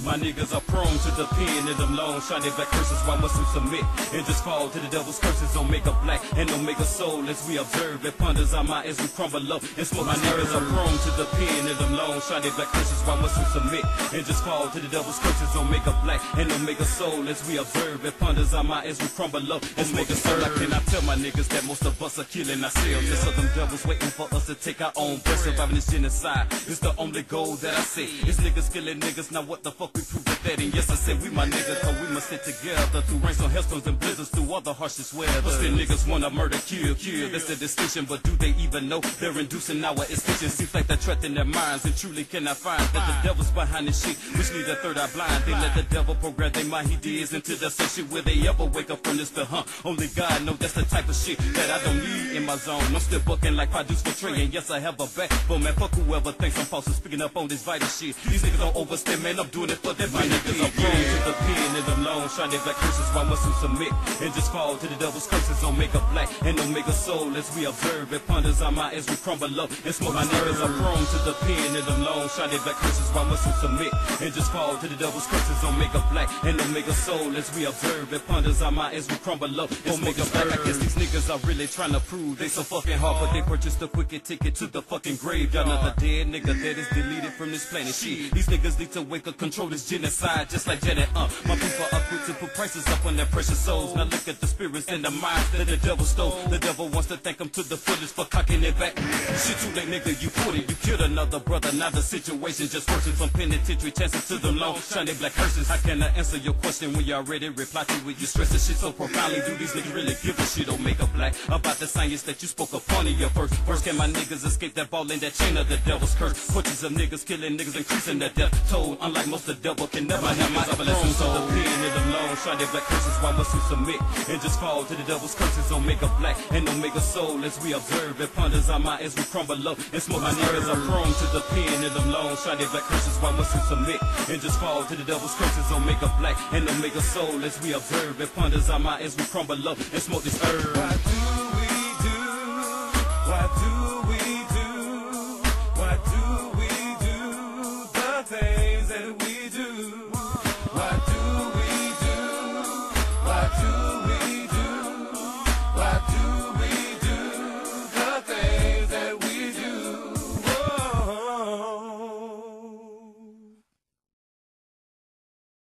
My niggas are prone to the pen and them long shiny black curses. Why must we submit and just fall to the devil's curses? Omega black and Omega soul as we observe. It ponders our mind as we crumble up and smoke. My niggas are prone to the pen and them long shiny black curses. Why must we submit and just fall to the devil's curses? Omega black and Omega soul as we observe. It ponders our mind as we crumble up and smoke. I cannot tell my niggas that most of us are killing ourselves. Just other devils waiting for us to take our own breath. Surviving this genocide is the only goal that I see. It's niggas killing niggas. Now what the fuck we prove with that? And yes, I said we my niggas, cause we must stick together through rains on hailstones and blizzards, through all the harshest weather. But still niggas wanna murder, kill. That's the distinction, but do they even know they're inducing our extinction? Seems like they're trapped in their minds and truly cannot find that the devil's behind this shit, which leave their third eye blind. They let the devil program their mind, he digs into the same shit. Will they ever wake up from this to only God know that's the type of shit that I don't need in my zone. I'm still bucking like produce for Trey, and yes, I have a backbone, man. Fuck whoever thinks I'm false and speaking up on this vital shit. These niggas don't overstand, man. I'm doing it for them. My niggas are prone to the pen and them long shiny black curses. Why must we submit and just fall to the devil's curses? Omega black and Omega soul as we observe. It ponders our mind as we crumble up and smoke. My niggas are prone to the pen and them long shiny black curses. Why must we submit and just fall to the devil's curses? Omega black and Omega soul as we observe. It ponders our mind as we crumble up and Omega black. I guess these niggas are really trying to prove they so fucking hard, but they purchased a quicker ticket to the fucking grave. Y'all another dead nigga that is deleted from this planet. Shit, these niggas need to wake up, control this genocide, just like Janet. My people are quick to put prices up on their precious souls. Now look at the spirits and the minds that the devil stole. The devil wants to thank him to the fullest for cocking it back. Shit, too late, nigga, you put it. You killed another brother. Now the situation just worsened from penitentiary chances to them long shiny black curses. How can I answer your question when you already reply to it? You stress the shit so profoundly. Do these niggas really give a shit? Omega black about the science that you spoke upon in your first verse. Can my niggas escape that ball in that chain of the devil's curse? Portraits of niggas killing niggas, increasing their death toll. Unlike most, the devil can never have my blessings. So the pen and them long shiny black curses. Why must we submit and just fall to the devil's curses? Omega black and Omega soul as we observe. It ponders our mind as we crumble up and smoke. My niggas are prone to the pen and them long shiny black curses. Why must we submit and just fall to the devil's curses? Omega black and Omega soul as we observe. It ponders our mind as we crumble up and smoke this herb. Why do we